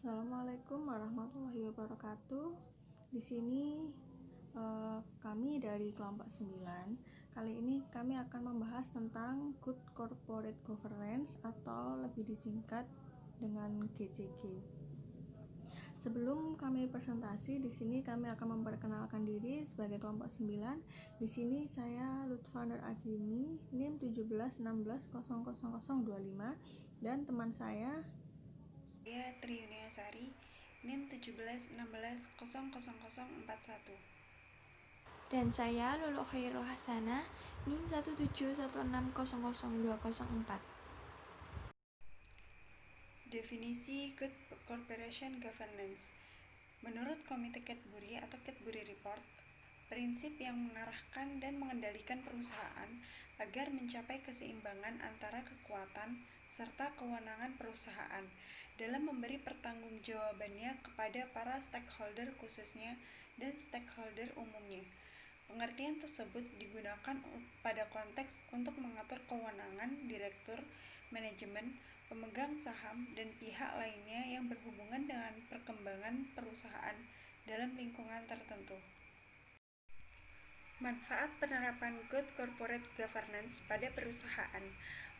Assalamualaikum warahmatullahi wabarakatuh. Di sini kami dari kelompok 9. Kali ini kami akan membahas tentang Good Corporate Governance atau lebih disingkat dengan GCG. Sebelum kami presentasi, di sini kami akan memperkenalkan diri sebagai kelompok 9. Di sini saya Lutfa Nur Azimi, NIM 1716000025, dan teman saya Tri Yuniasari, NIM 1716000041. Dan saya Lulu Khairul Hasanah, NIM 1716000204. Definisi Good Corporation Governance. Menurut Komite Cadbury atau Cadbury Report, prinsip yang mengarahkan dan mengendalikan perusahaan agar mencapai keseimbangan antara kekuatan serta kewenangan perusahaan dalam memberi pertanggungjawabannya kepada para stakeholder khususnya dan stakeholder umumnya. Pengertian tersebut digunakan pada konteks untuk mengatur kewenangan direktur, manajemen, pemegang saham, dan pihak lainnya yang berhubungan dengan perkembangan perusahaan dalam lingkungan tertentu. Manfaat penerapan Good Corporate Governance pada perusahaan.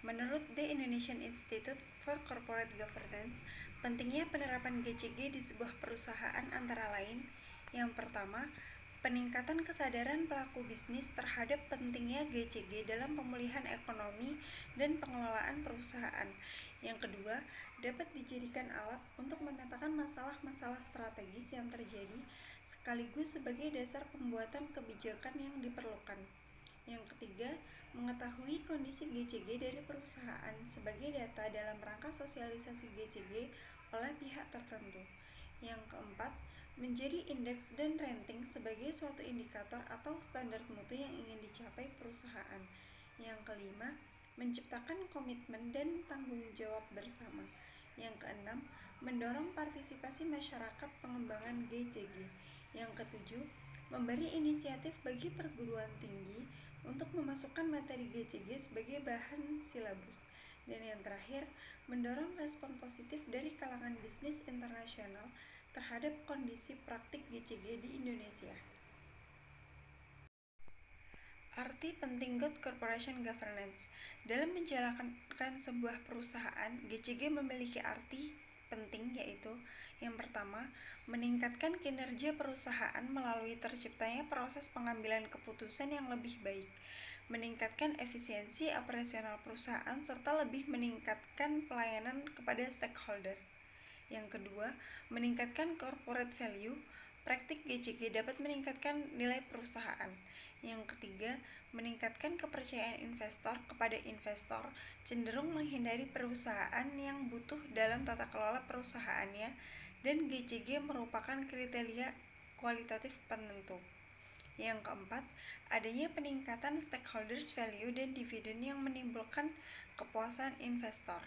Menurut The Indonesian Institute for Corporate Governance, pentingnya penerapan GCG di sebuah perusahaan antara lain: yang pertama, peningkatan kesadaran pelaku bisnis terhadap pentingnya GCG dalam pemulihan ekonomi dan pengelolaan perusahaan. Yang kedua, dapat dijadikan alat untuk memetakan masalah-masalah strategis yang terjadi sekaligus sebagai dasar pembuatan kebijakan yang diperlukan. Yang ketiga, mengetahui kondisi GCG dari perusahaan sebagai data dalam rangka sosialisasi GCG oleh pihak tertentu. Yang keempat, menjadi indeks dan rating sebagai suatu indikator atau standar mutu yang ingin dicapai perusahaan. Yang kelima, menciptakan komitmen dan tanggung jawab bersama. Yang keenam, mendorong partisipasi masyarakat pengembangan GCG. Yang ketujuh, memberi inisiatif bagi perguruan tinggi untuk memasukkan materi GCG sebagai bahan silabus. Dan yang terakhir, mendorong respon positif dari kalangan bisnis internasional terhadap kondisi praktik GCG di Indonesia. Arti penting Good Corporation Governance. Dalam menjalankan sebuah perusahaan, GCG memiliki arti penting, yaitu yang pertama, meningkatkan kinerja perusahaan melalui terciptanya proses pengambilan keputusan yang lebih baik, meningkatkan efisiensi operasional perusahaan, serta lebih meningkatkan pelayanan kepada stakeholder. Yang kedua, meningkatkan corporate value. Praktik GCG dapat meningkatkan nilai perusahaan. Yang ketiga, meningkatkan kepercayaan investor kepada investor, cenderung menghindari perusahaan yang butuh dalam tata kelola perusahaannya, dan GCG merupakan kriteria kualitatif penentu. Yang keempat, adanya peningkatan stakeholders value dan dividen yang menimbulkan kepuasan investor.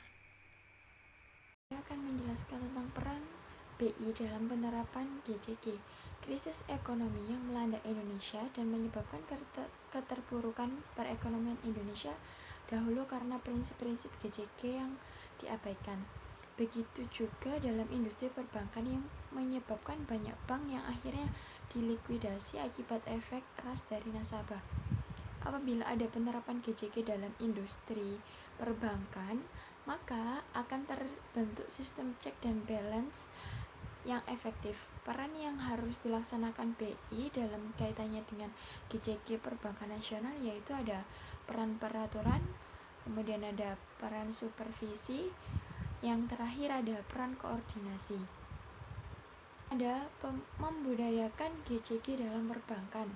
Saya akan menjelaskan tentang peran BI dalam penerapan GCG. Krisis ekonomi yang melanda Indonesia dan menyebabkan keterpurukan perekonomian Indonesia dahulu karena prinsip-prinsip GCG yang diabaikan. Begitu juga dalam industri perbankan yang menyebabkan banyak bank yang akhirnya dilikuidasi akibat efek ras dari nasabah. Apabila ada penerapan GCG dalam industri perbankan, maka akan terbentuk sistem check dan balance yang efektif. Peran yang harus dilaksanakan BI dalam kaitannya dengan GCG perbankan nasional yaitu ada peran peraturan, kemudian ada peran supervisi, yang terakhir ada peran koordinasi. Ada membudayakan GCG dalam perbankan.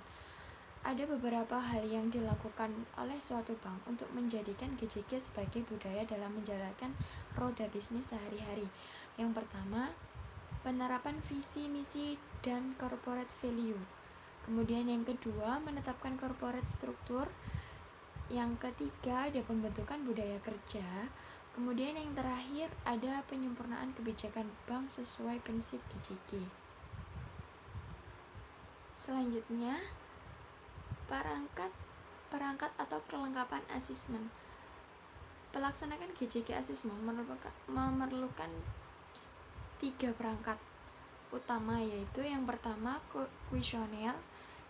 Ada beberapa hal yang dilakukan oleh suatu bank untuk menjadikan GCG sebagai budaya dalam menjalankan roda bisnis sehari-hari. Yang pertama, penerapan visi, misi, dan corporate value. Kemudian yang kedua, menetapkan corporate struktur. Yang ketiga, ada pembentukan budaya kerja. Kemudian yang terakhir, ada penyempurnaan kebijakan bank sesuai prinsip GCG. Selanjutnya, perangkat atau kelengkapan asesmen. Pelaksanaan GCG asesmen memerlukan 3 perangkat utama, yaitu yang pertama kuesioner,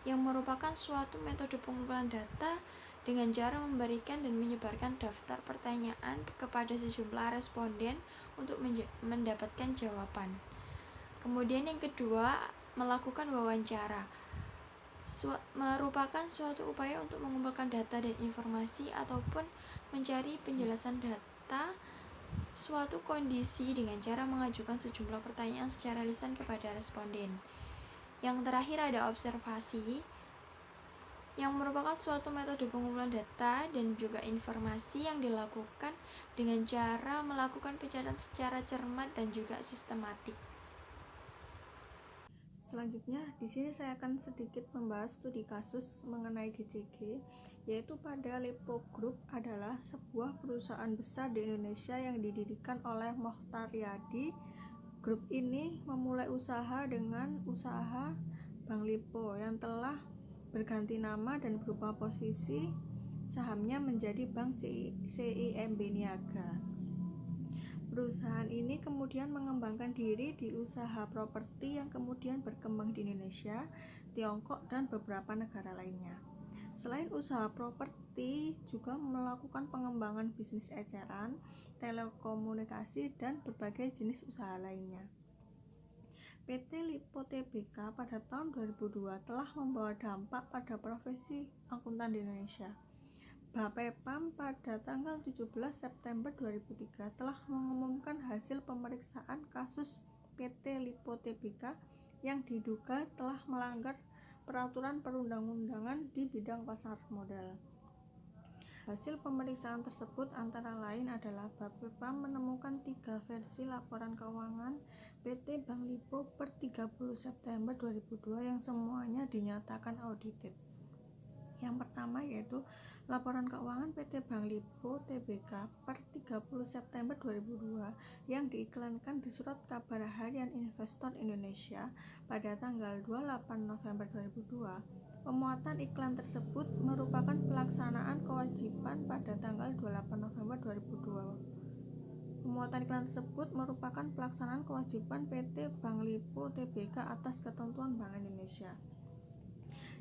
yang merupakan suatu metode pengumpulan data dengan cara memberikan dan menyebarkan daftar pertanyaan kepada sejumlah responden untuk mendapatkan jawaban. Kemudian yang kedua, melakukan wawancara, merupakan suatu upaya untuk mengumpulkan data dan informasi ataupun mencari penjelasan data suatu kondisi dengan cara mengajukan sejumlah pertanyaan secara lisan kepada responden. Yang terakhir ada observasi, yang merupakan suatu metode pengumpulan data dan juga informasi yang dilakukan dengan cara melakukan pencatatan secara cermat dan juga sistematik. Selanjutnya, di sini saya akan sedikit membahas studi kasus mengenai GCG, yaitu pada Lipo Group adalah sebuah perusahaan besar di Indonesia yang didirikan oleh Mochtar Riyadi. Grup ini memulai usaha dengan usaha Bank Lipo yang telah berganti nama dan berubah posisi sahamnya menjadi Bank CIMB Niaga. Perusahaan ini kemudian mengembangkan diri di usaha properti yang kemudian berkembang di Indonesia, Tiongkok, dan beberapa negara lainnya. Selain usaha properti, juga melakukan pengembangan bisnis eceran, telekomunikasi, dan berbagai jenis usaha lainnya. PT Lipo Tbk pada tahun 2002 telah membawa dampak pada profesi akuntan di Indonesia. Bapepam pada tanggal 17 September 2003 telah mengumumkan hasil pemeriksaan kasus PT Lipo Tbk yang diduga telah melanggar peraturan perundang-undangan di bidang pasar modal. Hasil pemeriksaan tersebut antara lain adalah Bapepam menemukan 3 versi laporan keuangan PT Bank Lipo per 30 September 2002 yang semuanya dinyatakan audited. Yang pertama yaitu laporan keuangan PT Bank Lipo Tbk per 30 September 2002 yang diiklankan di Surat Kabar Harian Investor Indonesia pada tanggal 28 November 2002. Pemuatan iklan tersebut merupakan pelaksanaan kewajiban pada tanggal 28 November 2002. Pemuatan iklan tersebut merupakan pelaksanaan kewajiban PT Bank Lipo Tbk atas ketentuan Bank Indonesia.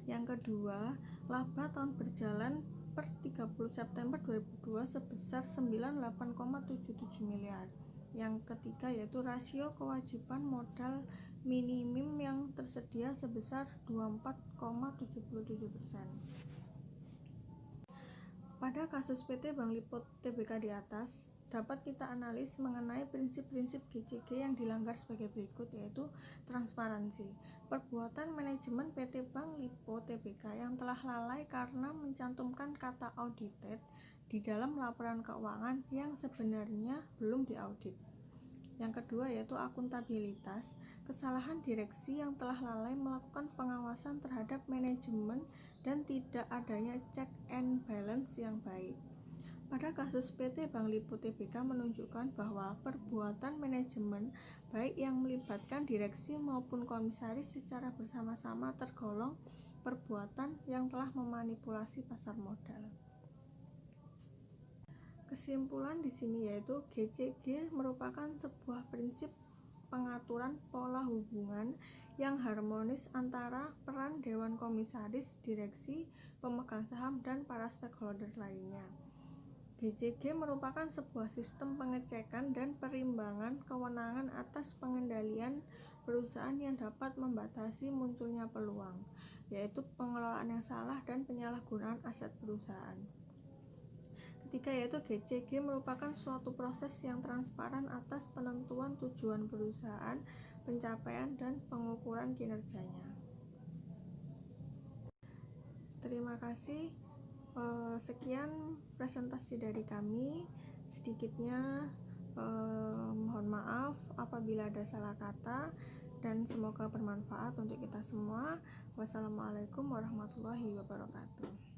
Yang kedua, laba tahun berjalan per 30 September 2002 sebesar 98,77 miliar. Yang ketiga yaitu rasio kewajiban modal minimum yang tersedia sebesar 24,77%. Pada kasus PT Bank Lipo Tbk di atas, dapat kita analis mengenai prinsip-prinsip GCG yang dilanggar sebagai berikut, yaitu transparansi. Perbuatan manajemen PT Bank Lipo Tbk yang telah lalai karena mencantumkan kata audited di dalam laporan keuangan yang sebenarnya belum diaudit. Yang kedua yaitu akuntabilitas, kesalahan direksi yang telah lalai melakukan pengawasan terhadap manajemen dan tidak adanya check and balance yang baik. Pada kasus PT Bank Lipo Tbk menunjukkan bahwa perbuatan manajemen baik yang melibatkan direksi maupun komisaris secara bersama-sama tergolong perbuatan yang telah memanipulasi pasar modal. Kesimpulan di sini yaitu GCG merupakan sebuah prinsip pengaturan pola hubungan yang harmonis antara peran dewan komisaris, direksi, pemegang saham, dan para stakeholder lainnya. GCG merupakan sebuah sistem pengecekan dan perimbangan kewenangan atas pengendalian perusahaan yang dapat membatasi munculnya peluang, yaitu pengelolaan yang salah dan penyalahgunaan aset perusahaan. Ketiga yaitu GCG merupakan suatu proses yang transparan atas penentuan tujuan perusahaan, pencapaian dan pengukuran kinerjanya. Terima kasih. Sekian presentasi dari kami. Sedikitnya mohon maaf apabila ada salah kata dan semoga bermanfaat untuk kita semua. Wassalamualaikum warahmatullahi wabarakatuh.